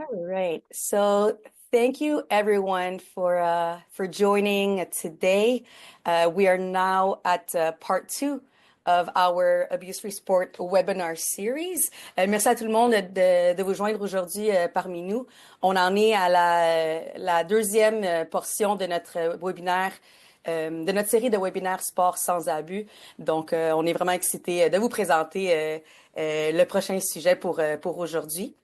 All right. So thank you everyone for joining today. We are now at part two of our Abuse-Free Sport webinar series. Merci à tout le monde de vous joindre aujourd'hui parmi nous. On en est à la deuxième portion de notre webinaire. De notre série de webinaires sport sans abus. Donc, on est vraiment excités de vous présenter le prochain sujet pour aujourd'hui.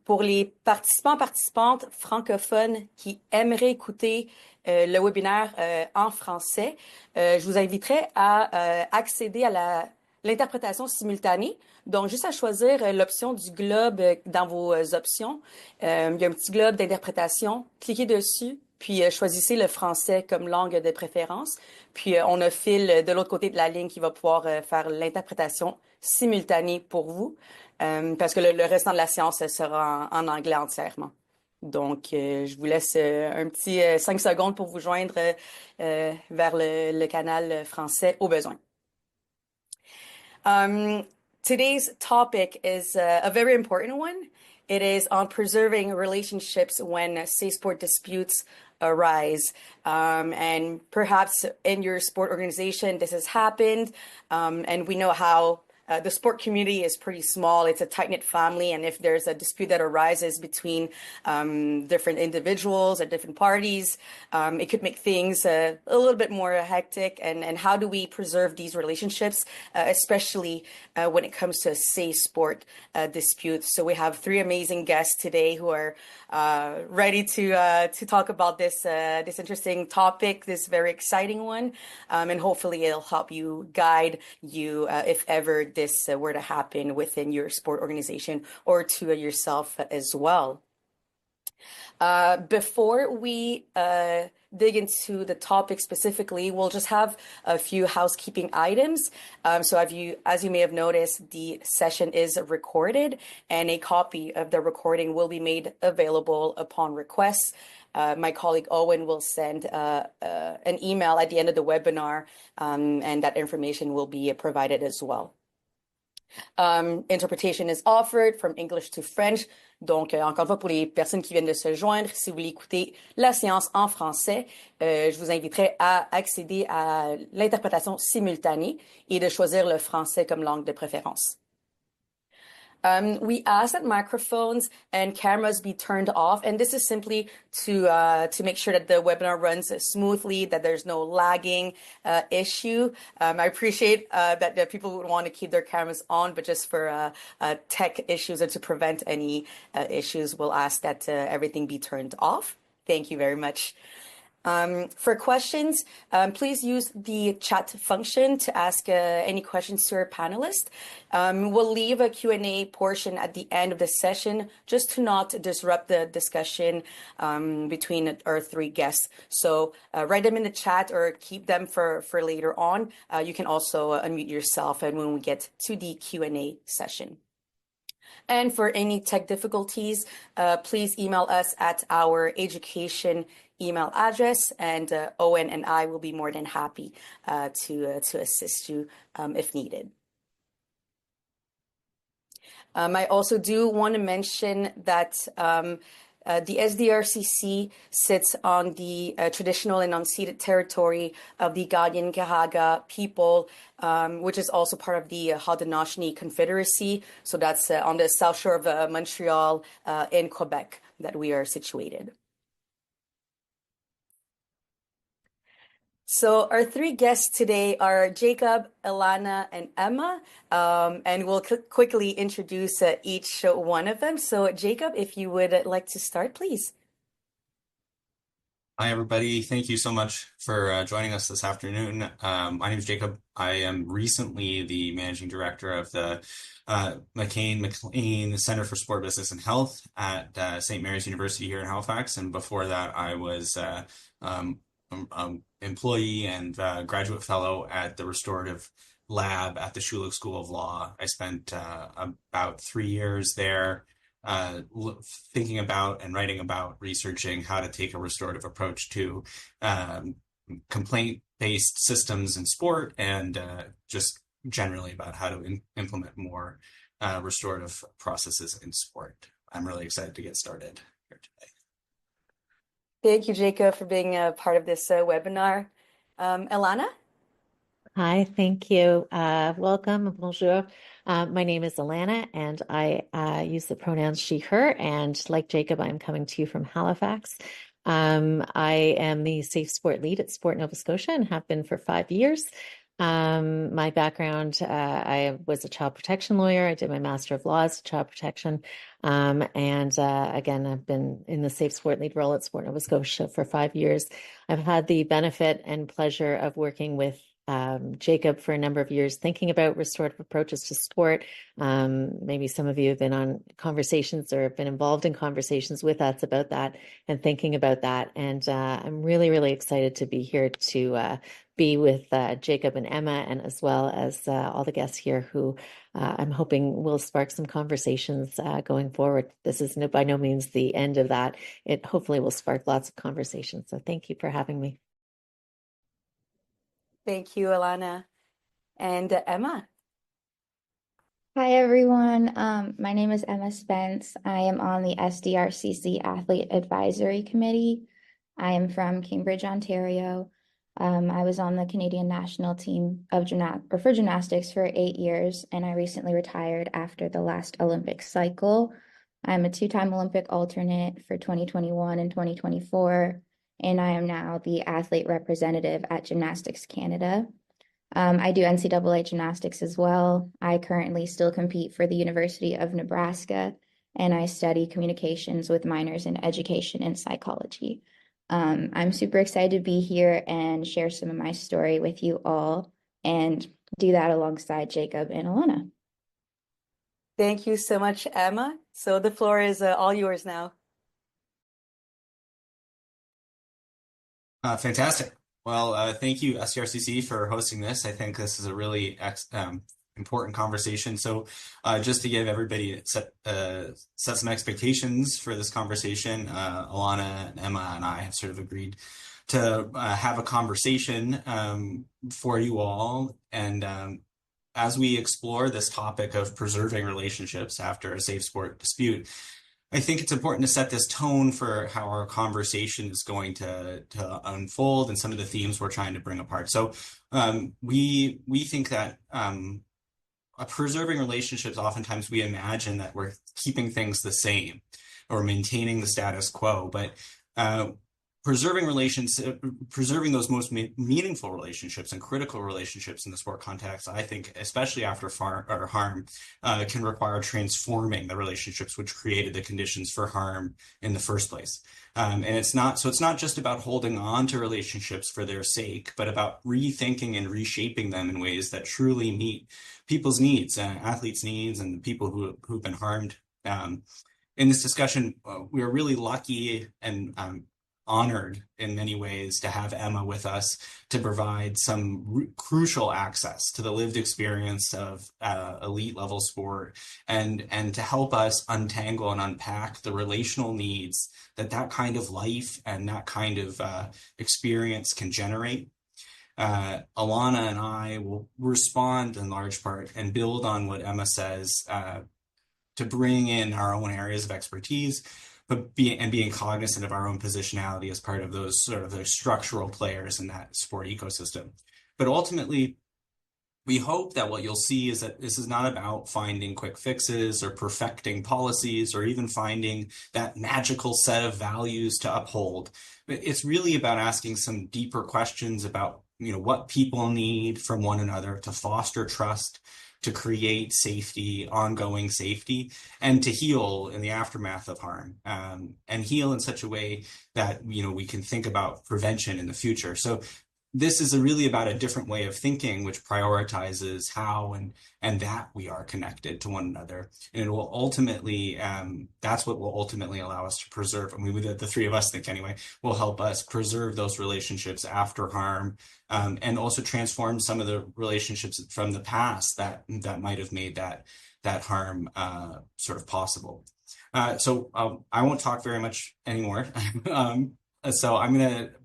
Pour les participantes francophones qui aimeraient écouter le webinaire en français, je vous inviterai à accéder à l'interprétation simultanée. Donc, juste à choisir l'option du globe dans vos options. Il y a un petit globe d'interprétation. Cliquez dessus, puis choisissez le français comme langue de préférence. Puis, on a Phil de l'autre côté de la ligne qui va pouvoir faire l'interprétation simultanée pour vous. Parce que le restant de la séance sera en anglais entièrement. Donc, je vous laisse un petit 5 secondes pour vous joindre vers le canal français au besoin. Today's topic is a very important one. It is on preserving relationships when SafeSport disputes arise. And perhaps in your sport organization, this has happened. And we know how the sport community is pretty small. It's a tight-knit family, and if there's a dispute that arises between different individuals or different parties, it could make things a little bit more hectic. And how do we preserve these relationships, especially when it comes to safe sport disputes? So we have three amazing guests today who are ready to talk about this interesting topic, this very exciting one, and hopefully it'll help you guide you if ever this were to happen within your sport organization or to yourself as well. Before we dig into the topic specifically, we'll just have a few housekeeping items. So as you may have noticed, the session is recorded, and a copy of the recording will be made available upon request. My colleague Owen will send an email at the end of the webinar, and that information will be provided as well. Interpretation is offered from English to French. Donc, encore une fois, pour les personnes qui viennent de se joindre, si vous voulez écouter la séance en français, je vous inviterai à accéder à l'interprétation simultanée et de choisir le français comme langue de préférence. We ask that microphones and cameras be turned off, and this is simply to make sure that the webinar runs smoothly, that there's no lagging issue. I appreciate that people would want to keep their cameras on, but just for tech issues and to prevent any issues, we'll ask that everything be turned off. Thank you very much. For questions, please use the chat function to ask any questions to our panelists. We'll leave a Q&A portion at the end of the session just to not disrupt the discussion between our three guests. So write them in the chat or keep them for later on. You can also unmute yourself and when we get to the Q&A session. And for any tech difficulties, please email us at our education email address, and Owen and I will be more than happy to assist you if needed. I also do want to mention that the SDRCC sits on the traditional and unceded territory of the Kanien'kehá:ka people, which is also part of the Haudenosaunee Confederacy. So that's on the south shore of Montreal in Quebec that we are situated. So our three guests today are Jacob, Elana, and Emma, and we'll quickly introduce each one of them. So Jacob, if you would like to start, please. Hi, everybody. Thank you so much for joining us this afternoon. My name is Jacob. I am recently the managing director of the McCain Center for Sport Business and Health at St. Mary's University here in Halifax. And before that, I was employee and graduate fellow at the restorative lab at the Schulich School of Law. I spent about 3 years there thinking about and writing about researching how to take a restorative approach to complaint-based systems in sport and just generally about how to implement more restorative processes in sport. I'm really excited to get started here today. Thank you, Jacob, for being a part of this webinar. Elana? Hi, thank you. Welcome, bonjour. My name is Elana, and I use the pronouns she, her, and like Jacob, I'm coming to you from Halifax. I am the SafeSport lead at Sport Nova Scotia and have been for 5 years. My background, I was a child protection lawyer. I did my Master of Laws, child protection. Again, I've been in the SafeSport lead role at Sport Nova Scotia for 5 years. I've had the benefit and pleasure of working with Jacob for a number of years, thinking about restorative approaches to sport. Maybe some of you have been on conversations or have been involved in conversations with us about that and thinking about that. And I'm really, really excited to be here to be with Jacob and Emma, and as well as all the guests here who I'm hoping will spark some conversations going forward. This is by no means the end of that. It hopefully will spark lots of conversations. So thank you for having me. Thank you, Elana. And Emma? Hi, everyone. My name is Emma Spence. I am on the SDRCC Athlete Advisory Committee. I am from Cambridge, Ontario. I was on the Canadian national team of for gymnastics for 8 years, and I recently retired after the last Olympic cycle. I'm a 2-time Olympic alternate for 2021 and 2024, and I am now the athlete representative at Gymnastics Canada. I do NCAA gymnastics as well. I currently still compete for the University of Nebraska, and I study communications with minors in education and psychology. I'm super excited to be here and share some of my story with you all and do that alongside Jacob and Elana. Thank you so much, Emma. So the floor is all yours now. Fantastic. Well, thank you, SDRCC, for hosting this. I think this is a really important conversation. So just to give everybody set some expectations for this conversation, Elana, Emma, and I have sort of agreed to have a conversation for you all. And as we explore this topic of preserving relationships after a SafeSport dispute, I think it's important to set this tone for how our conversation is going to unfold and some of the themes we're trying to bring apart. So we think that preserving relationships, oftentimes we imagine that we're keeping things the same or maintaining the status quo, but preserving those most meaningful relationships and critical relationships in the sport context, I think, especially after harm, can require transforming the relationships which created the conditions for harm in the first place. And it's not just about holding on to relationships for their sake, but about rethinking and reshaping them in ways that truly meet people's needs, athletes' needs, and the people who've been harmed. In this discussion, we are really lucky and honored in many ways to have Emma with us to provide some crucial access to the lived experience of elite level sport and to help us untangle and unpack the relational needs that kind of life and that kind of experience can generate. Elana and I will respond in large part and build on what Emma says to bring in our own areas of expertise, but being cognizant of our own positionality as part of those sort of those structural players in that sport ecosystem. But ultimately, we hope that what you'll see is that this is not about finding quick fixes or perfecting policies or even finding that magical set of values to uphold. It's really about asking some deeper questions about, what people need from one another to foster trust, to create safety, ongoing safety, and to heal in the aftermath of harm, and heal in such a way that, we can think about prevention in the future. So this is really about a different way of thinking, which prioritizes how and that we are connected to one another. And it will ultimately, that's what will ultimately allow us to preserve. I mean, the three of us think anyway, will help us preserve those relationships after harm, and also transform some of the relationships from the past that might have made that harm sort of possible. So I won't talk very much anymore. So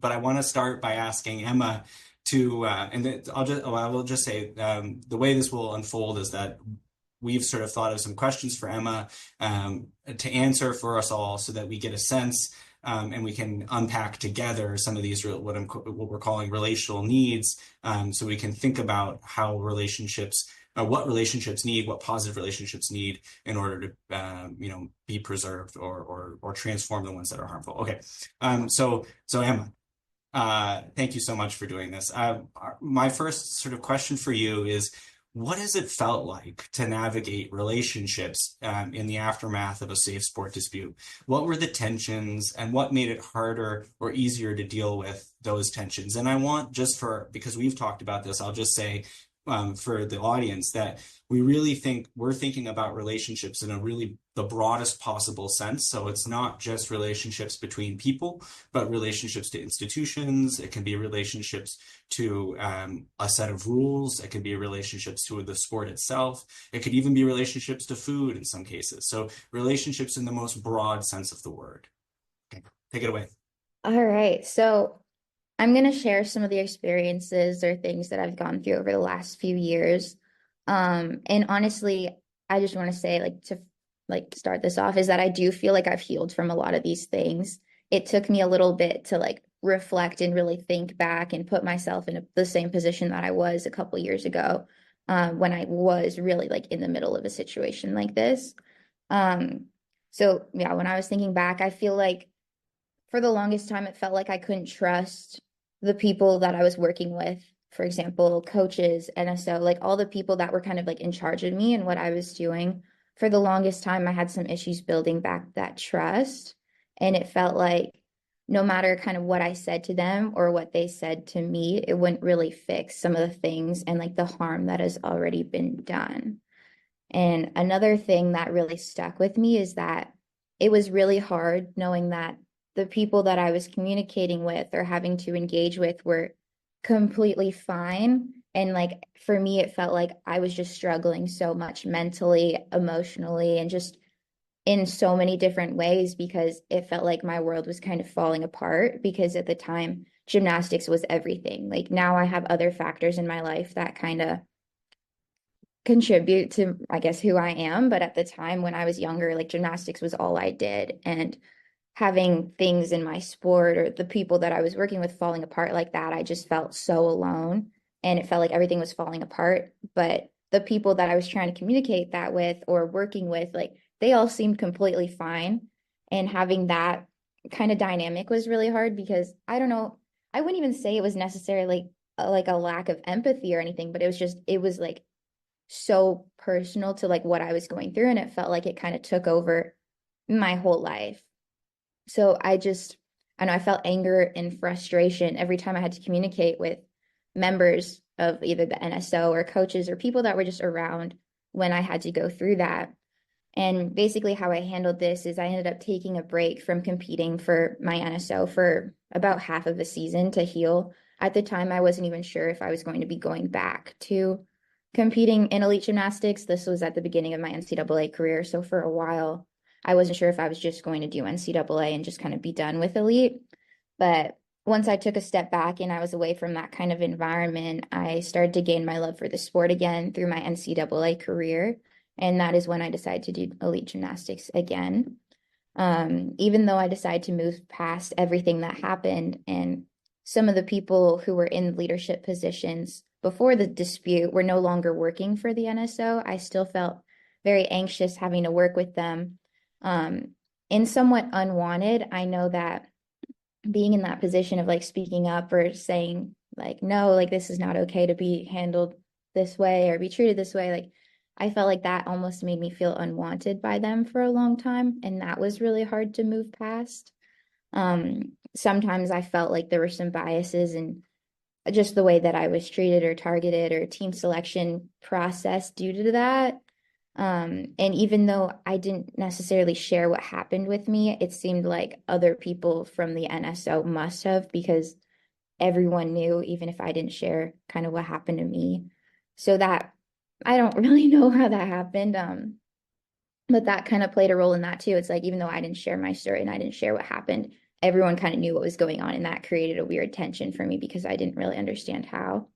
but I want to start by asking Emma to, I will just say the way this will unfold is that we've sort of thought of some questions for Emma to answer for us all so that we get a sense and we can unpack together some of these what we're calling relational needs, so we can think about how relationships, what relationships need, what positive relationships need in order to be preserved or transform the ones that are harmful. Okay, so Emma, thank you so much for doing this. My first sort of question for you is, what has it felt like to navigate relationships in the aftermath of a SafeSport dispute? What were the tensions and what made it harder or easier to deal with those tensions? And I want, because we've talked about this, I'll just say for the audience that we're thinking about relationships in the broadest possible sense. So it's not just relationships between people, but relationships to institutions. It can be relationships to a set of rules. It can be relationships to the sport itself. It could even be relationships to food in some cases. So relationships in the most broad sense of the word. Okay, take it away. All right. So I'm going to share some of the experiences or things that I've gone through over the last few years. And honestly, I just want to say, to start this off, is that I do feel like I've healed from a lot of these things. It took me a little bit to reflect and really think back and put myself in the same position that I was a couple years ago, when I was really in the middle of a situation like this. So yeah, when I was thinking back, I feel like for the longest time, it felt like I couldn't trust the people that I was working with. For example, coaches, NSO, all the people that were kind of in charge of me and what I was doing. For the longest time, I had some issues building back that trust. And it felt like no matter kind of what I said to them or what they said to me, it wouldn't really fix some of the things and the harm that has already been done. And another thing that really stuck with me is that it was really hard knowing that the people that I was communicating with or having to engage with were completely fine. And for me, it felt like I was just struggling so much mentally, emotionally, and just in so many different ways, because it felt like my world was kind of falling apart, because at the time, gymnastics was everything. Now I have other factors in my life that kind of contribute to, I guess, who I am. But at the time when I was younger, gymnastics was all I did. And having things in my sport or the people that I was working with falling apart like that, I just felt so alone, and it felt like everything was falling apart. But the people that I was trying to communicate that with or working with, they all seemed completely fine. And having that kind of dynamic was really hard, because I don't know, I wouldn't even say it was necessarily a lack of empathy or anything, but it was so personal to what I was going through, and it felt like it kind of took over my whole life. So I know I felt anger and frustration every time I had to communicate with members of either the NSO or coaches or people that were just around when I had to go through that. And basically how I handled this is I ended up taking a break from competing for my NSO for about half of a season to heal. At the time, I wasn't even sure if I was going to be going back to competing in elite gymnastics. This was at the beginning of my NCAA career. So for a while, I wasn't sure if I was just going to do NCAA and just kind of be done with elite. But once I took a step back and I was away from that kind of environment, I started to gain my love for the sport again through my NCAA career. And that is when I decided to do elite gymnastics again. Even though I decided to move past everything that happened, and some of the people who were in leadership positions before the dispute were no longer working for the NSO, I still felt very anxious having to work with them. And somewhat unwanted. I know that being in that position of speaking up or saying no, this is not okay to be handled this way or be treated this way, I felt like that almost made me feel unwanted by them for a long time, and that was really hard to move past. Sometimes I felt like there were some biases in just the way that I was treated or targeted or team selection process due to that. And even though I didn't necessarily share what happened with me, it seemed like other people from the NSO must have, because everyone knew, even if I didn't share kind of what happened to me. So that, I don't really know how that happened. But that kind of played a role in that too. It's even though I didn't share my story and I didn't share what happened, everyone kind of knew what was going on, and that created a weird tension for me because I didn't really understand how.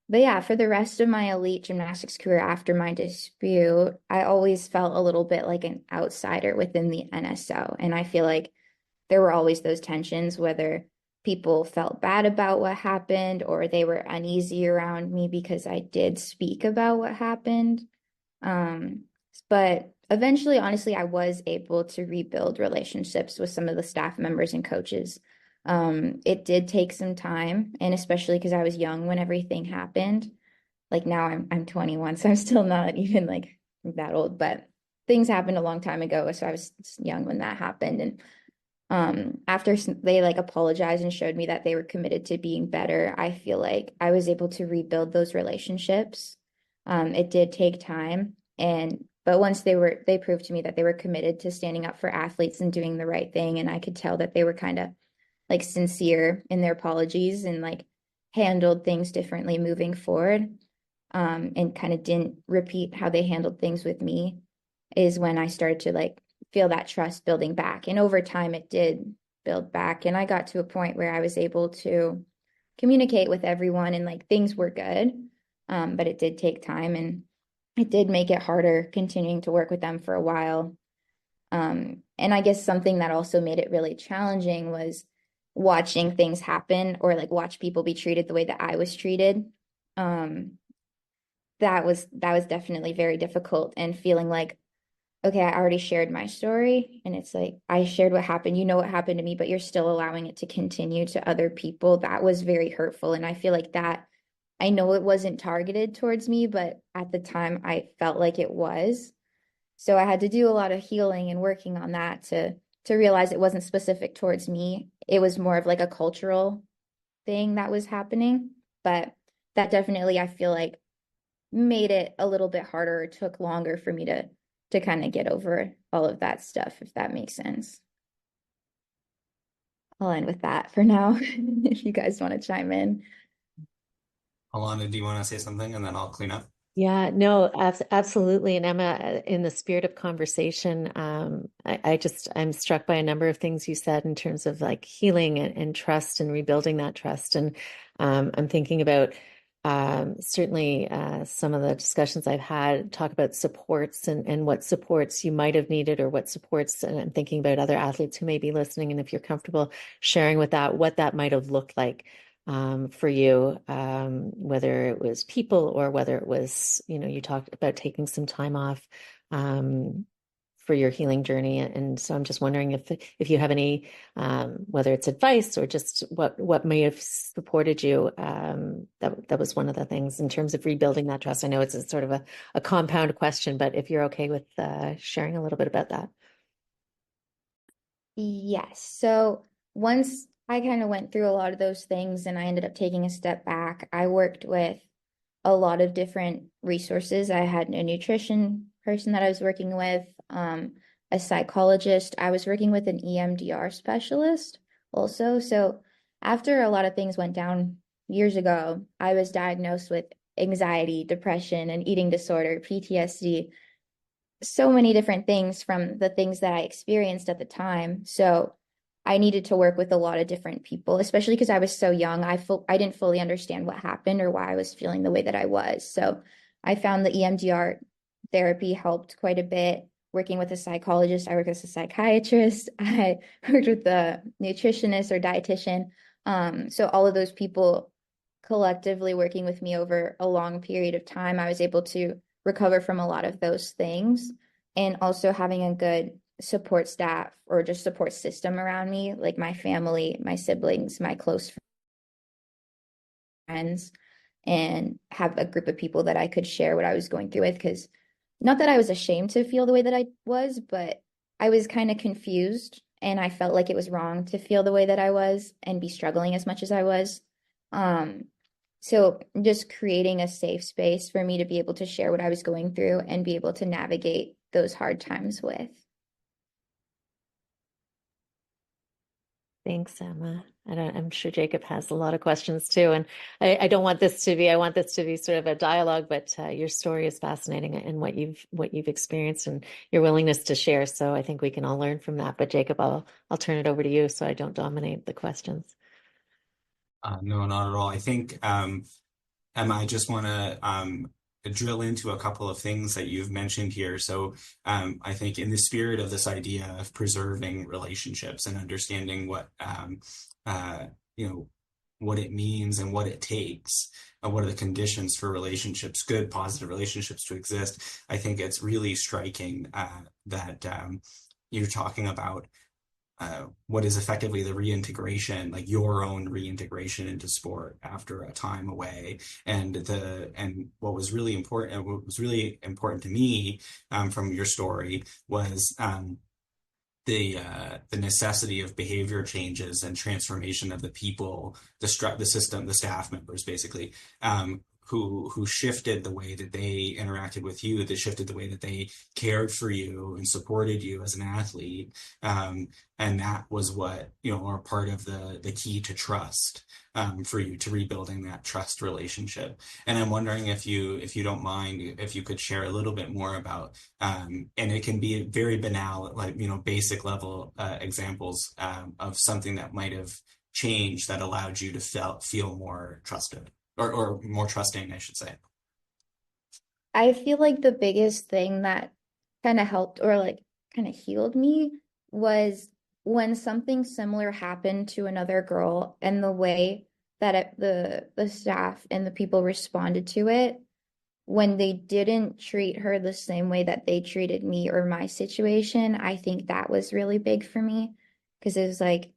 But yeah, for the rest of my elite gymnastics career after my dispute, I always felt a little bit like an outsider within the NSO. And I feel like there were always those tensions, whether people felt bad about what happened or they were uneasy around me because I did speak about what happened. Um, but eventually, honestly, I was able to rebuild relationships with some of the staff members and coaches. It did take some time, and especially because I was young when everything happened. Like now I'm 21, so I'm still not even like that old, but things happened a long time ago. So I was young when that happened. And after they like apologized and showed me that they were committed to being better, I feel like I was able to rebuild those relationships. It did take time, but once they proved to me that they were committed to standing up for athletes and doing the right thing, and I could tell that they were kind of like sincere in their apologies and like handled things differently moving forward, and kind of didn't repeat how they handled things with me, is when I started to like feel that trust building back. And over time, it did build back. And I got to a point where I was able to communicate with everyone and like things were good. But it did take time and it did make it harder continuing to work with them for a while. And I guess something that also made it really challenging was watching things happen or like watch people be treated the way that I was treated. That was definitely very difficult, and feeling like, okay, I already shared my story and it's like I shared what happened, you know what happened to me, but you're still allowing it to continue to other people. That was very hurtful. And I feel like that, I know it wasn't targeted towards me, but at the time I felt like it was. So I had to do a lot of healing and working on that to realize it wasn't specific towards me. It was more of like a cultural thing that was happening. But that definitely, I feel like, made it a little bit harder. It took longer for me to kind of get over all of that stuff, if that makes sense. I'll end with that for now, if you guys want to chime in. Elana, do you want to say something and then I'll clean up? Yeah, no, absolutely. And Emma, in the spirit of conversation, I'm struck by a number of things you said in terms of like healing and trust and rebuilding that trust. And I'm thinking about certainly some of the discussions I've had talk about supports and what supports you might have needed or what supports, and I'm thinking about other athletes who may be listening. And if you're comfortable sharing with that, what that might have looked like for you, whether it was people or whether it was, you talked about taking some time off for your healing journey. And so I'm just wondering if you have any, whether it's advice or just what may have supported you. That was one of the things in terms of rebuilding that trust. I know it's a sort of a compound question, but if you're okay with sharing a little bit about that. Yes. So once I kind of went through a lot of those things and I ended up taking a step back, I worked with a lot of different resources. I had a nutrition person that I was working with, a psychologist. I was working with an EMDR specialist also. So after a lot of things went down years ago, I was diagnosed with anxiety, depression, and eating disorder, PTSD, so many different things from the things that I experienced at the time. So I needed to work with a lot of different people, especially because I was so young. I didn't fully understand what happened or why I was feeling the way that I was. So I found the EMDR therapy helped quite a bit. Working with a psychologist, I worked with a psychiatrist, I worked with a nutritionist or dietitian. So all of those people collectively working with me over a long period of time, I was able to recover from a lot of those things. And also having a good support staff or just support system around me, like my family, my siblings, my close friends, and have a group of people that I could share what I was going through with. Because not that I was ashamed to feel the way that I was, but I was kind of confused and I felt like it was wrong to feel the way that I was and be struggling as much as I was. So just creating a safe space for me to be able to share what I was going through and be able to navigate those hard times with. Thanks, Emma. I'm sure Jacob has a lot of questions too. And I want this to be sort of a dialogue, but your story is fascinating and what you've experienced and your willingness to share. So I think we can all learn from that. But Jacob, I'll turn it over to you so I don't dominate the questions. No, not at all. I think Emma, I just want to drill into a couple of things that you've mentioned here. So I think in the spirit of this idea of preserving relationships and understanding what you know, what it means and what it takes, what are the conditions for relationships, good, positive relationships to exist. I think it's really striking that you're talking about what is effectively the reintegration, like your own reintegration into sport after a time away. And what was really important to me from your story was the necessity of behavior changes and transformation of the people, the system, the staff members, basically, who shifted the way that they interacted with you, that shifted the way that they cared for you and supported you as an athlete. And that was what, are part of the key to trust for you, to rebuilding that trust relationship. And I'm wondering if you don't mind, if you could share a little bit more about, and it can be very banal, like, basic level examples of something that might have changed that allowed you to feel more trusted. Or more trusting, I should say. I feel like the biggest thing that kind of helped or like kind of healed me was when something similar happened to another girl and the way that the staff and the people responded to it, when they didn't treat her the same way that they treated me or my situation. I think that was really big for me because it was like,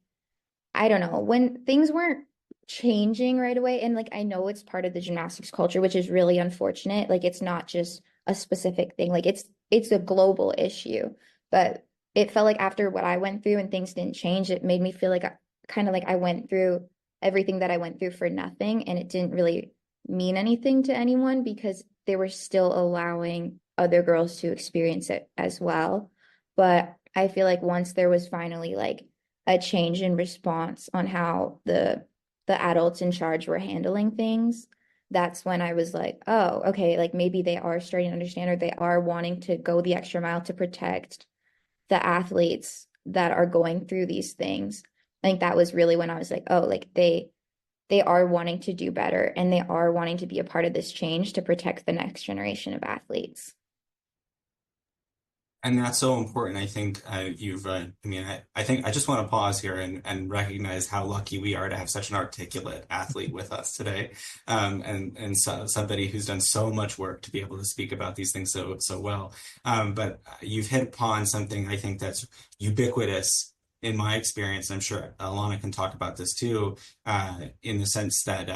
I don't know, when things weren't changing right away. And like, I know it's part of the gymnastics culture, which is really unfortunate. Like, it's not just a specific thing. Like, it's a global issue. But it felt like after what I went through and things didn't change, it made me feel like kind of like I went through everything that I went through for nothing. And it didn't really mean anything to anyone because they were still allowing other girls to experience it as well. But I feel like once there was finally like a change in response on how the adults in charge were handling things, that's when I was like, oh, okay, like maybe they are starting to understand or they are wanting to go the extra mile to protect the athletes that are going through these things. I think that was really when I was like, oh, like they are wanting to do better and they are wanting to be a part of this change to protect the next generation of athletes. And that's so important. I think I think I just want to pause here and recognize how lucky we are to have such an articulate athlete with us today, and somebody who's done so much work to be able to speak about these things so well. But you've hit upon something I think that's ubiquitous in my experience. I'm sure Elana can talk about this too, in the sense that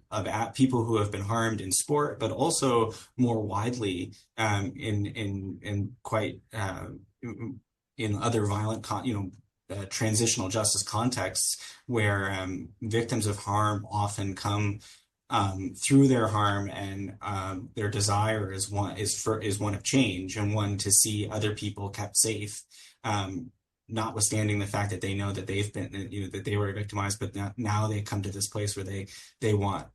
of people who have been harmed in sport, but also more widely in quite in other violent, transitional justice contexts where victims of harm often come through their harm, and their desire is one of change and one to see other people kept safe. Notwithstanding the fact that they know that they've been, that they were victimized, but now they come to this place where they want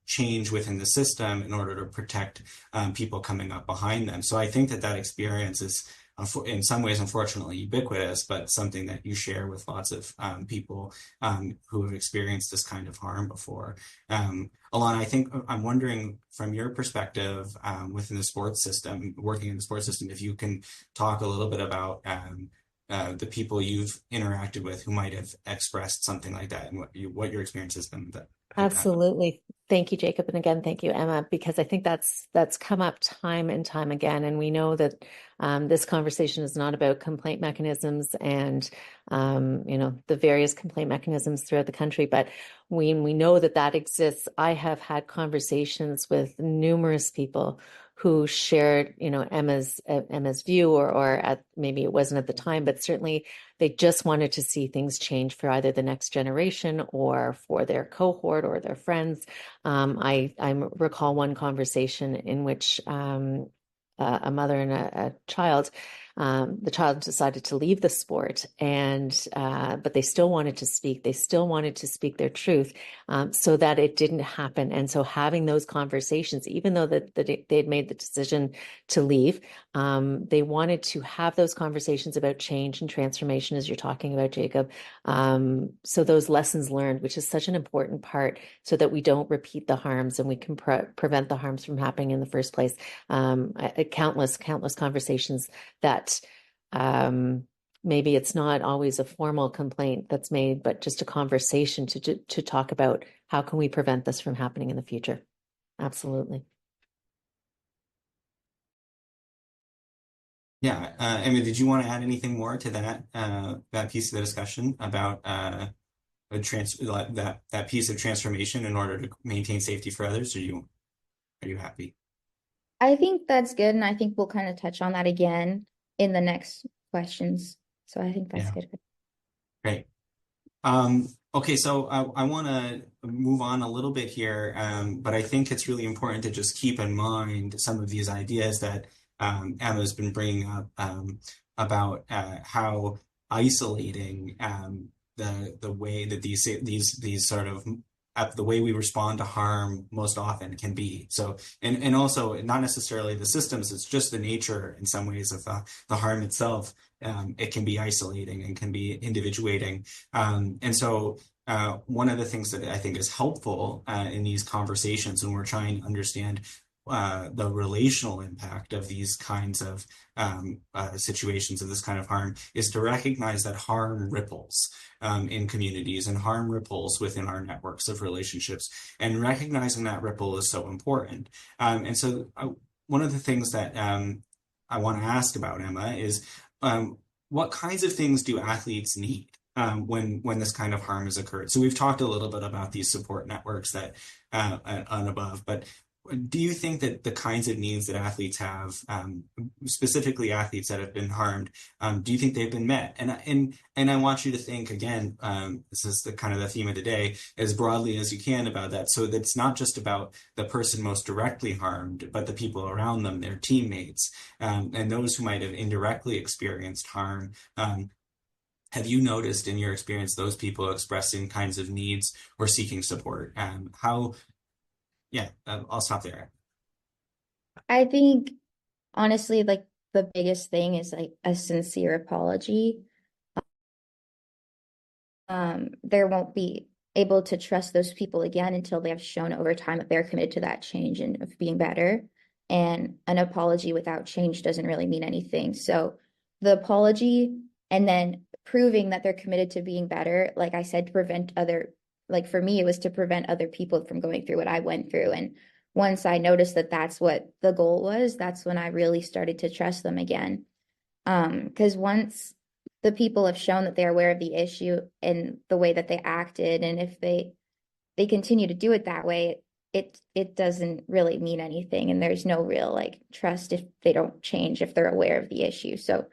change within the system in order to protect people coming up behind them. So I think that experience is in some ways, unfortunately, ubiquitous, but something that you share with lots of people who have experienced this kind of harm before. Alana, I'm wondering from your perspective within the sports system, working in the sports system, if you can talk a little bit about the people you've interacted with who might have expressed something like that, and what your experience has been with that. Absolutely. Thank you, Jacob. And again, thank you, Emma, because I think that's come up time and time again. And we know that this conversation is not about complaint mechanisms and, the various complaint mechanisms throughout the country, but we know that exists. I have had conversations with numerous people who shared, Emma's view, or maybe it wasn't at the time, but certainly they just wanted to see things change for either the next generation or for their cohort or their friends. I recall one conversation in which a mother and a child the child decided to leave the sport, and but they still wanted to speak. They still wanted to speak their truth, so that it didn't happen. And so having those conversations, even though that they had made the decision to leave, they wanted to have those conversations about change and transformation, as you're talking about, Jacob. So those lessons learned, which is such an important part, so that we don't repeat the harms and we can prevent the harms from happening in the first place. Countless conversations that maybe it's not always a formal complaint that's made, but just a conversation to talk about how can we prevent this from happening in the future. Absolutely. Yeah, Emma, did you want to add anything more to that piece of the discussion about that piece of transformation in order to maintain safety for others? Are you happy? I think that's good, and I think we'll kind of touch on that again in the next questions. So I think that's good. Great. Okay, so I want to move on a little bit here, but I think it's really important to just keep in mind some of these ideas that Emma's been bringing up about how isolating the way that these sort of the way we respond to harm most often can be. So, and also not necessarily the systems, it's just the nature in some ways of the harm itself. It can be isolating and can be individuating. And so one of the things that I think is helpful in these conversations when we're trying to understand the relational impact of these kinds of situations of this kind of harm is to recognize that harm ripples in communities and harm ripples within our networks of relationships, and recognizing that ripple is so important. And so one of the things that I want to ask about, Emma, is what kinds of things do athletes need when this kind of harm has occurred? So we've talked a little bit about these support networks that and above, but do you think that the kinds of needs that athletes have, specifically athletes that have been harmed, do you think they've been met? And I want you to think again, this is the kind of the theme of today, as broadly as you can about that, so that it's not just about the person most directly harmed, but the people around them, their teammates, and those who might have indirectly experienced harm. Have you noticed in your experience those people expressing kinds of needs or seeking support? I'll stop there. I think honestly, like the biggest thing is like a sincere apology. There won't be able to trust those people again until they have shown over time that they're committed to that change and of being better. And an apology without change doesn't really mean anything. So the apology and then proving that they're committed to being better, like I said, to prevent like for me, it was to prevent other people from going through what I went through. And once I noticed that that's what the goal was, that's when I really started to trust them again. Because once the people have shown that they're aware of the issue and the way that they acted, and if they continue to do it that way, it doesn't really mean anything, and there's no real like trust if they don't change, if they're aware of the issue. So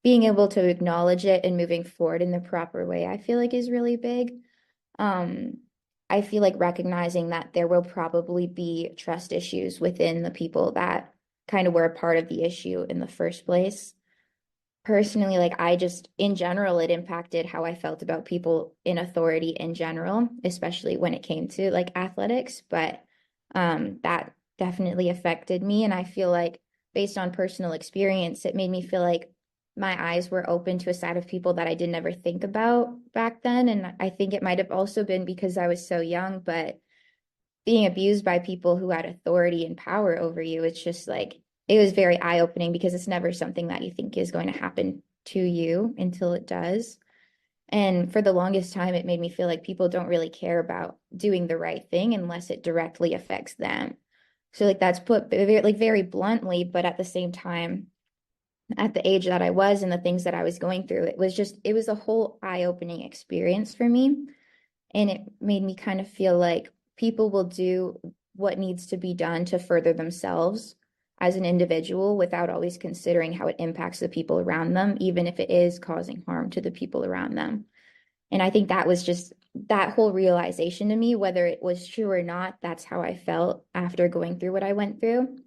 being able to acknowledge it and moving forward in the proper way, I feel like is really big. I feel like recognizing that there will probably be trust issues within the people that kind of were a part of the issue in the first place. Personally, like in general, it impacted how I felt about people in authority in general, especially when it came to like athletics. But that definitely affected me. And I feel like based on personal experience, it made me feel like my eyes were open to a side of people that I didn't ever think about back then. And I think it might have also been because I was so young, but being abused by people who had authority and power over you, it's just like, it was very eye-opening because it's never something that you think is going to happen to you until it does. And for the longest time, it made me feel like people don't really care about doing the right thing unless it directly affects them. So like that's put very bluntly, but at the same time, at the age that I was and the things that I was going through, it was a whole eye-opening experience for me. And it made me kind of feel like people will do what needs to be done to further themselves as an individual without always considering how it impacts the people around them, even if it is causing harm to the people around them. And I think that was just that whole realization to me, whether it was true or not, that's how I felt after going through what I went through.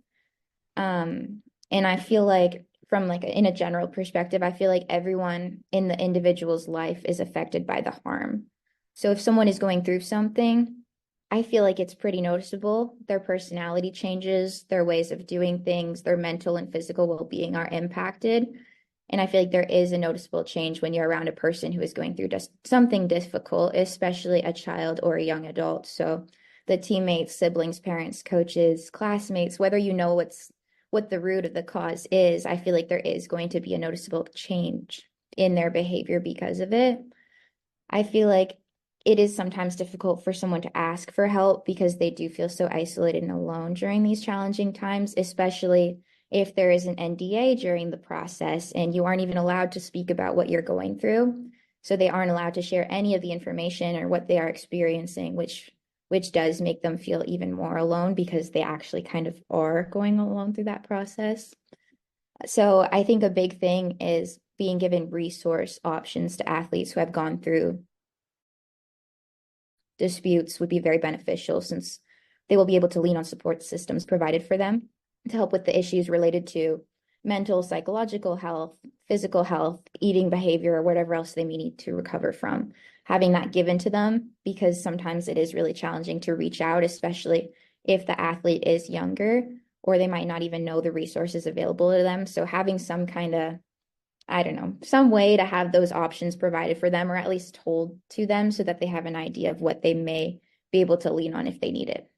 And I feel like from like in a general perspective, I feel like everyone in the individual's life is affected by the harm. So if someone is going through something, I feel like it's pretty noticeable. Their personality changes, their ways of doing things, their mental and physical well-being are impacted. And I feel like there is a noticeable change when you're around a person who is going through just something difficult, especially a child or a young adult. So the teammates, siblings, parents, coaches, classmates, whether you know what the root of the cause is, I feel like there is going to be a noticeable change in their behavior because of it. I feel like it is sometimes difficult for someone to ask for help because they do feel so isolated and alone during these challenging times, especially if there is an NDA during the process and you aren't even allowed to speak about what you're going through. So they aren't allowed to share any of the information or what they are experiencing, which does make them feel even more alone because they actually kind of are going alone through that process. So I think a big thing is being given resource options to athletes who have gone through disputes would be very beneficial, since they will be able to lean on support systems provided for them to help with the issues related to mental, psychological health, physical health, eating behavior, or whatever else they may need to recover from. Having that given to them, because sometimes it is really challenging to reach out, especially if the athlete is younger, or they might not even know the resources available to them. So having some kind of, I don't know, some way to have those options provided for them, or at least told to them, so that they have an idea of what they may be able to lean on if they need it.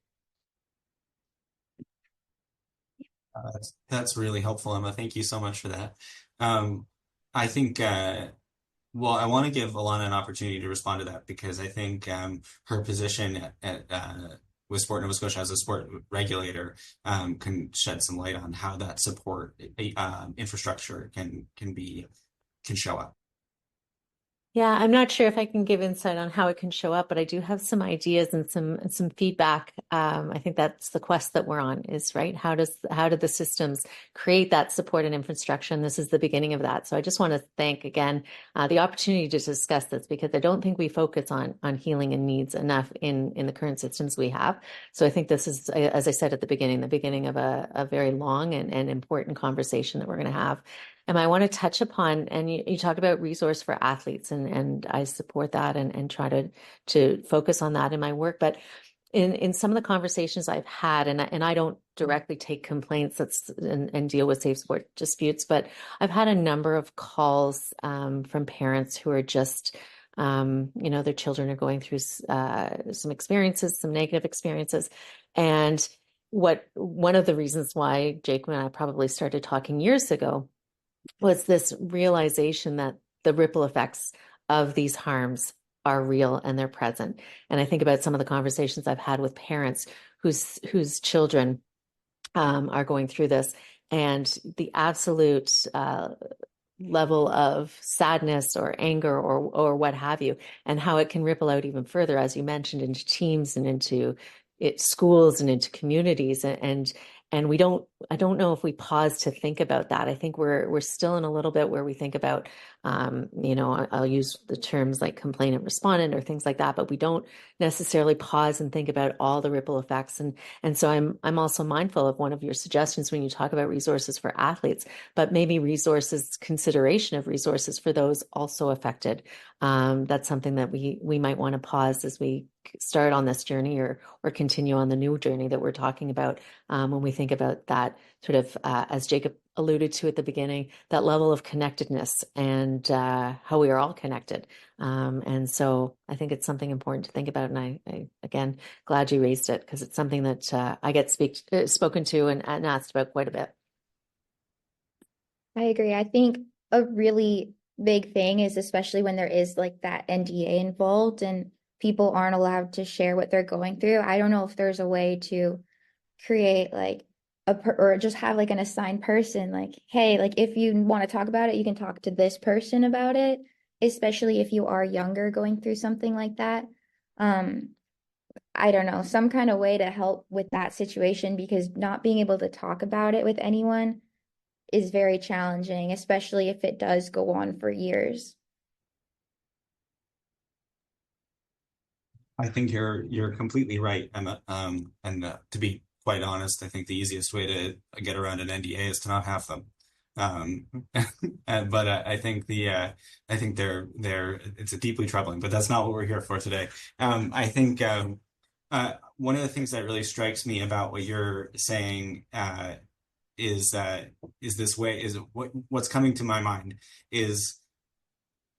That's really helpful, Emma. Thank you so much for that. I think, well, I want to give Elana an opportunity to respond to that, because I think her position with Sport Nova Scotia as a sport regulator can shed some light on how that support infrastructure can show up. Yeah, I'm not sure if I can give insight on how it can show up, but I do have some ideas and some feedback. I think that's the quest that we're on, is right. How do the systems create that support and infrastructure? And this is the beginning of that. So I just want to thank again the opportunity to discuss this, because I don't think we focus on healing and needs enough in the current systems we have. So I think this is, as I said at the beginning of a very long and important conversation that we're going to have. And I want to touch upon, and you talked about resource for athletes, and I support that and try to focus on that in my work. But in some of the conversations I've had, and I don't directly take complaints and deal with SafeSport disputes, but I've had a number of calls from parents who are just, their children are going through some experiences, some negative experiences. And one of the reasons why Jacob and I probably started talking years ago was this realization that the ripple effects of these harms are real and they're present. And I think about some of the conversations I've had with parents whose children are going through this, and the absolute level of sadness or anger or what have you, and how it can ripple out even further, as you mentioned, into teams and into schools and into communities. And I don't know if we pause to think about that. I think we're still in a little bit where we think about, I'll use the terms like complainant respondent or things like that, but we don't necessarily pause and think about all the ripple effects. And so I'm also mindful of one of your suggestions when you talk about resources for athletes, but maybe consideration of resources for those also affected. That's something that we might want to pause as we start on this journey or continue on the new journey that we're talking about, when we think about that sort of, as Jacob alluded to at the beginning, that level of connectedness and how we are all connected. And so I think it's something important to think about. And I again, glad you raised it, because it's something that I get spoken to and asked about quite a bit. I agree. I think a really big thing is, especially when there is like that NDA involved and people aren't allowed to share what they're going through. I don't know if there's a way to create like or just have like an assigned person, like, hey, like if you want to talk about it, you can talk to this person about it, especially if you are younger going through something like that. I don't know, some kind of way to help with that situation, because not being able to talk about it with anyone is very challenging, especially if it does go on for years. I think you're completely right, Emma. And to be quite honest, I think the easiest way to get around an NDA is to not have them. But I think it's a deeply troubling, but that's not what we're here for today. I think one of the things that really strikes me about what you're saying is what's coming to my mind is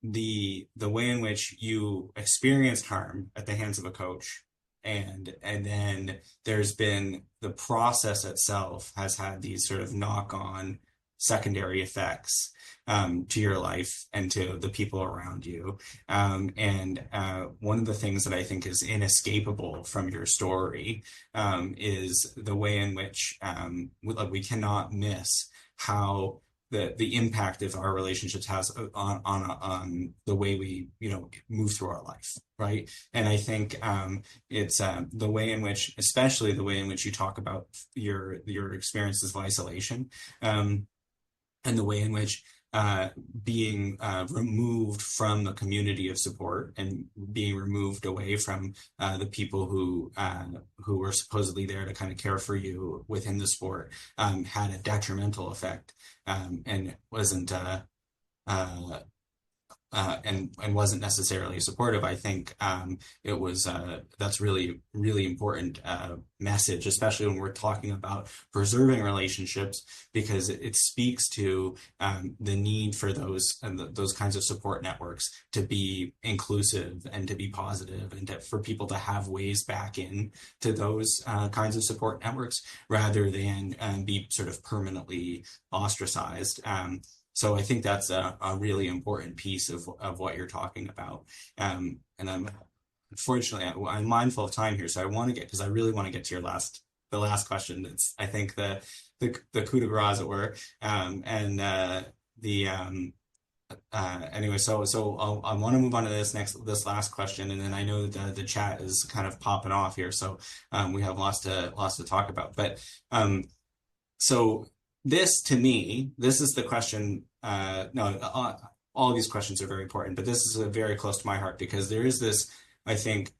the way in which you experienced harm at the hands of a coach, and then there's been the process itself has had these sort of knock-on secondary effects to your life and to the people around you. And one of the things that I think is inescapable from your story is the way in which we cannot miss how the impact of our relationships has on the way we move through our life, right? And I think it's the way in which, especially the way in which you talk about your experiences of isolation, and the way in which being removed from the community of support and being removed away from the people who were supposedly there to kind of care for you within the sport had a detrimental effect, and wasn't and wasn't necessarily supportive. I think it was that's really, really important message, especially when we're talking about preserving relationships, because it speaks to the need for those kinds of support networks to be inclusive and to be positive, and for people to have ways back in to those kinds of support networks rather than be sort of permanently ostracized. So I think that's a really important piece of what you're talking about. And unfortunately, I'm mindful of time here, so I really want to get to the last question. It's, I think, the coup de grace, as it were. Anyway, so I want to move on to this last question, and then I know that the chat is kind of popping off here, so we have lots to talk about. But so this, to me, this is the question. All of these questions are very important, but this is very close to my heart, because there is this, I think,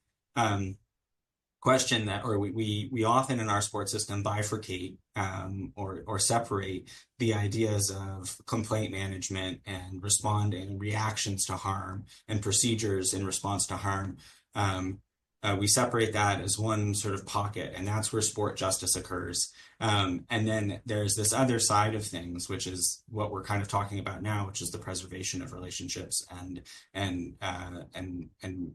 question that, or we often in our sports system bifurcate or separate the ideas of complaint management and responding reactions to harm and procedures in response to harm. We separate that as one sort of pocket, and that's where sport justice occurs. And then there's this other side of things, which is what we're kind of talking about now, which is the preservation of relationships and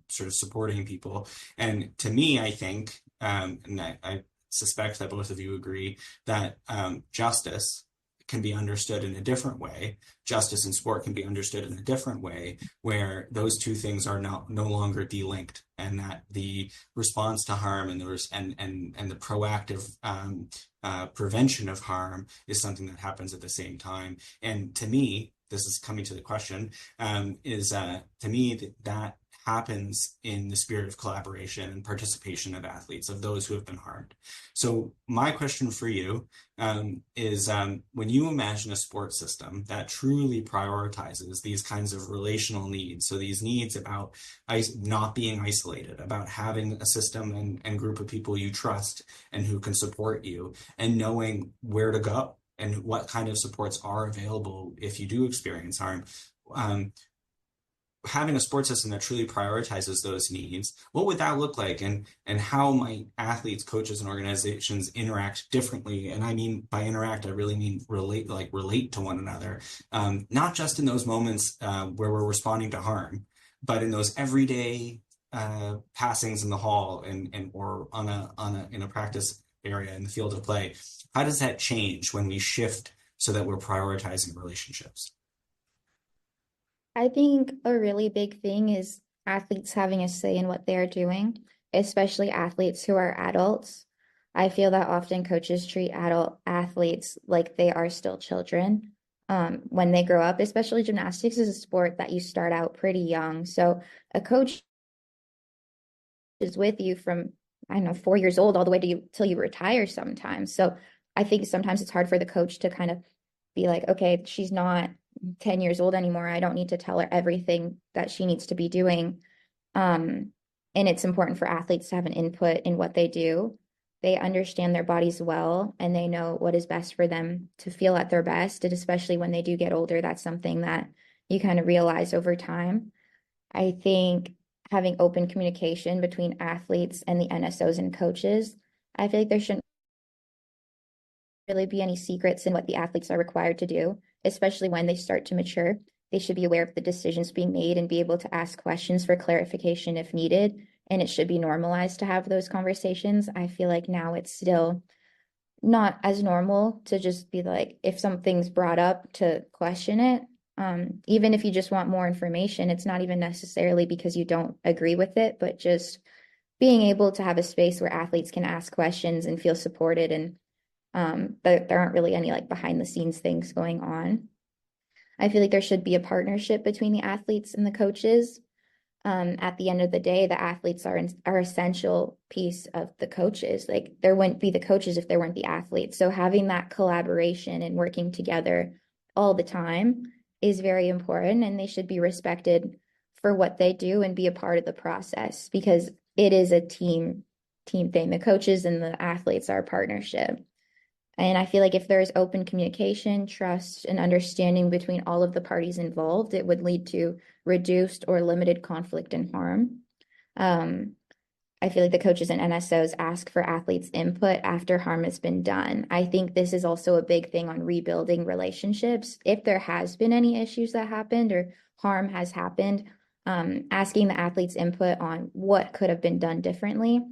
sort of supporting people. And to me, I think, and I suspect that both of you agree, that justice can be understood in a different way. Justice in sport can be understood in a different way, where those two things are no longer delinked, and that the response to harm and the proactive prevention of harm is something that happens at the same time. And to me, this is coming to the question, to me that happens in the spirit of collaboration and participation of athletes, of those who have been harmed. So my question for you is, when you imagine a sports system that truly prioritizes these kinds of relational needs, so these needs about not being isolated, about having a system and group of people you trust and who can support you, and knowing where to go and what kind of supports are available if you do experience harm, having a sports system that truly prioritizes those needs, what would that look like? And how might athletes, coaches, and organizations interact differently? And I mean, by interact, I really mean relate to one another, not just in those moments where we're responding to harm, but in those everyday passings in the hall or in a practice area in the field of play. How does that change when we shift so that we're prioritizing relationships? I think a really big thing is athletes having a say in what they're doing, especially athletes who are adults. I feel that often coaches treat adult athletes like they are still children when they grow up. Especially gymnastics is a sport that you start out pretty young. So a coach is with you from, 4 years old all the way to till you retire sometimes. So I think sometimes it's hard for the coach to kind of be like, okay, she's not 10 years old anymore. I don't need to tell her everything that she needs to be doing. And it's important for athletes to have an input in what they do. they understand their bodies well and they know what is best for them to feel at their best. And especially when they do get older, that's something that you kind of realize over time. I think having open communication between athletes and the NSOs and coaches, I feel like there shouldn't really be any secrets in what the athletes are required to do, especially when they start to mature. They should be aware of the decisions being made and be able to ask questions for clarification if needed. And it should be normalized to have those conversations. I feel like now it's still not as normal to just be like, if something's brought up, to question it. Even if you just want more information, it's not even necessarily because you don't agree with it, but just being able to have a space where athletes can ask questions and feel supported, and there aren't really any like behind the scenes things going on. I feel like there should be a partnership between the athletes and the coaches. At the end of the day, the athletes are essential piece of the coaches. Like, there wouldn't be the coaches if there weren't the athletes. So having that collaboration and working together all the time is very important, and they should be respected for what they do and be a part of the process, because it is a team thing. The coaches and the athletes are a partnership. And I feel like if there is open communication, trust, and understanding between all of the parties involved, it would lead to reduced or limited conflict and harm. I feel like the coaches and NSOs ask for athletes' input after harm has been done. I think this is also a big thing on rebuilding relationships. If there has been any issues that happened or harm has happened, asking the athletes' input on what could have been done differently,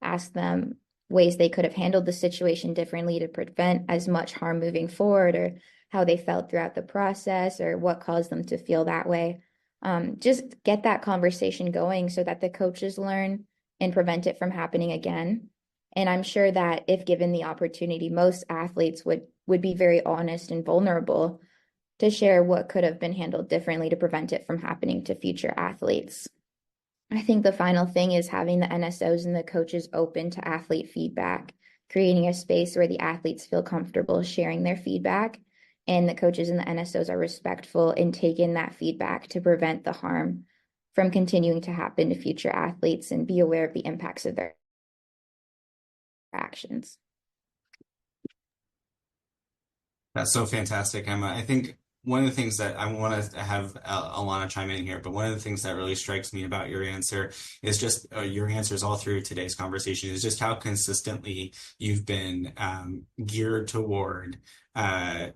ask them ways they could have handled the situation differently to prevent as much harm moving forward, or how they felt throughout the process, or what caused them to feel that way. Just get that conversation going so that the coaches learn and prevent it from happening again. And I'm sure that if given the opportunity, most athletes would be very honest and vulnerable to share what could have been handled differently to prevent it from happening to future athletes. I think the final thing is having the NSOs and the coaches open to athlete feedback, creating a space where the athletes feel comfortable sharing their feedback, and the coaches and the NSOs are respectful in taking that feedback to prevent the harm from continuing to happen to future athletes, and be aware of the impacts of their actions. That's so fantastic, Emma. I think one of the things that I want to have Elana chime in here, but one of the things that really strikes me about your answer is just your answers all through today's conversation is just how consistently you've been geared toward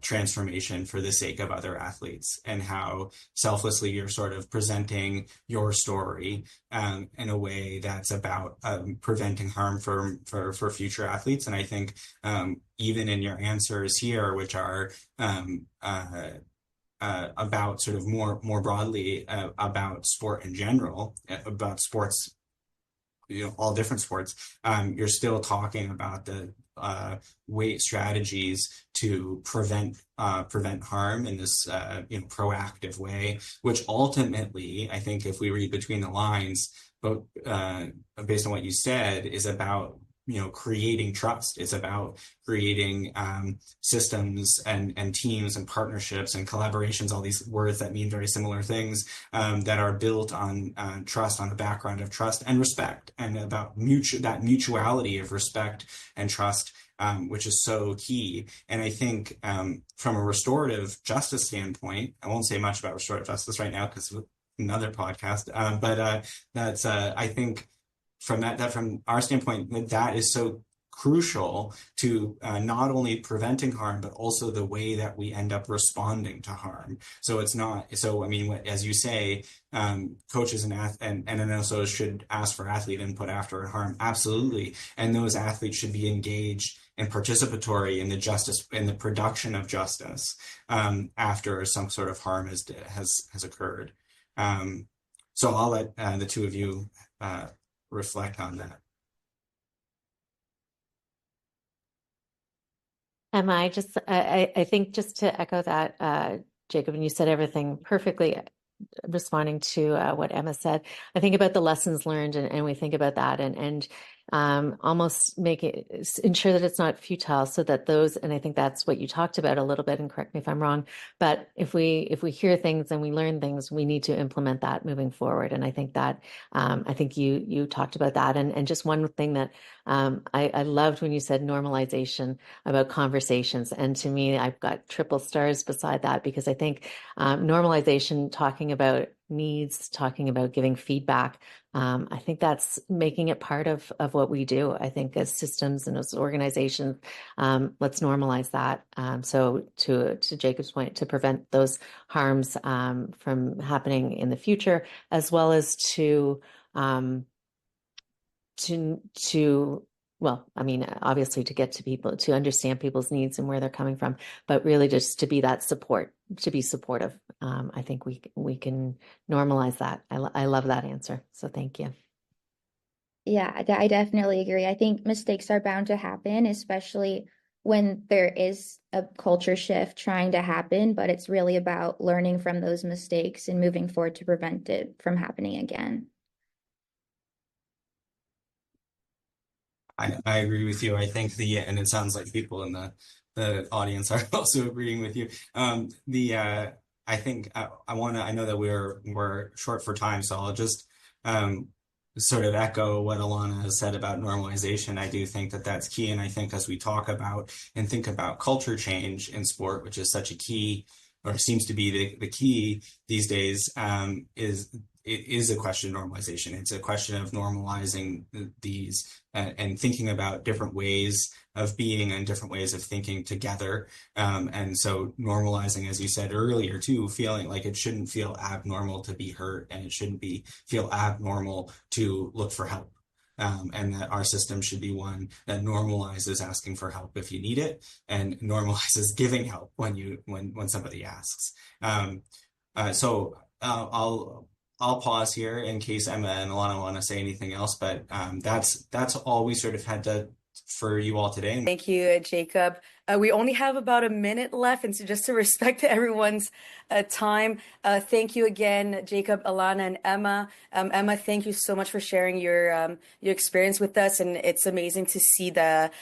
transformation for the sake of other athletes, and how selflessly you're sort of presenting your story in a way that's about preventing harm for future athletes. And I think even in your answers here, which are about sort of more broadly about sport in general, about sports, all different sports, you're still talking about the weight strategies to prevent harm in this proactive way, which ultimately, I think if we read between the lines, but based on what you said, is about creating trust. It's about creating systems and teams and partnerships and collaborations, all these words that mean very similar things, that are built on trust, on the background of trust and respect, and about that mutuality of respect and trust, which is so key. And I think from a restorative justice standpoint, I won't say much about restorative justice right now because it's another podcast, but that's I think from our standpoint, that is so crucial to not only preventing harm, but also the way that we end up responding to harm. So it's not, so I mean, as you say, coaches and NSOs should ask for athlete input after a harm, absolutely, and those athletes should be engaged and participatory in the production of justice after some sort of harm has occurred. So I'll let the two of you reflect on that. Emma, I think just to echo that, Jacob, and you said everything perfectly, responding to what Emma said. I think about the lessons learned, and we think about that, and almost make it, ensure that it's not futile, so that those, and I think that's what you talked about a little bit, and correct me if I'm wrong, but if we hear things and we learn things, we need to implement that moving forward. And I think that, I think you talked about that. And just one thing that I loved when you said normalization about conversations. And to me, I've got triple stars beside that, because I think normalization, talking about needs, talking about giving feedback, I think that's making it part of what we do. I think as systems and as organizations, let's normalize that. So to Jacob's point, to prevent those harms from happening in the future, as well as to well, I mean, obviously to get to people, to understand people's needs and where they're coming from, but really just to be that support, to be supportive. I think we can normalize that. I love that answer. So thank you. Yeah, I definitely agree. I think mistakes are bound to happen, especially when there is a culture shift trying to happen, but it's really about learning from those mistakes and moving forward to prevent it from happening again. I agree with you. I think and it sounds like people in the audience are also agreeing with you. I think I know that we're short for time, so I'll just sort of echo what Elana has said about normalization. I do think that that's key. And I think as we talk about and think about culture change in sport, which is such a key, or seems to be the key these days, it is a question of normalization. It's a question of normalizing these and thinking about different ways of being and different ways of thinking together. And so normalizing, as you said earlier, too, feeling like it shouldn't feel abnormal to be hurt, and it shouldn't feel abnormal to look for help. And that our system should be one that normalizes asking for help if you need it, and normalizes giving help when somebody asks. So I'll pause here in case Emma and Elana want to say anything else, but that's all we sort of had for you all today. Thank you, Jacob. We only have about a minute left, and so just to respect everyone's time, thank you again, Jacob, Elana, and Emma. Emma, thank you so much for sharing your experience with us, and it's amazing to see that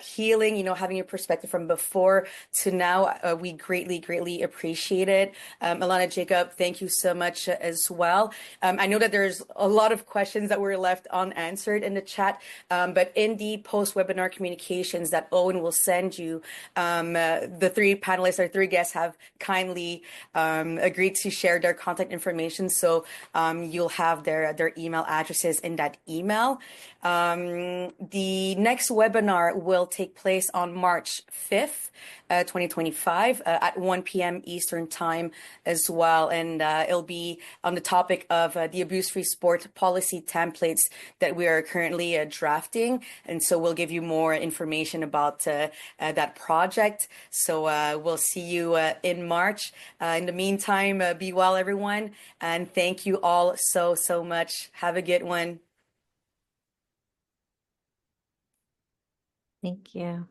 healing. Having your perspective from before to now. We greatly appreciate it. Elana, Jacob, thank you so much as well. I know that there's a lot of questions that were left unanswered in the chat, but in the post-webinar communications that Owen will send you, the three panelists, our three guests, have kindly agreed to share their contact information. So you'll have their email addresses in that email. The next webinar will take place on March 5th, 2025 at 1 p.m. Eastern time as well. And it'll be on the topic of the abuse-free sport policy templates that we are currently drafting. And so we'll give you more information about that project. So we'll see you in March. In the meantime, be well, everyone. And thank you all so much. Have a good one. Thank you.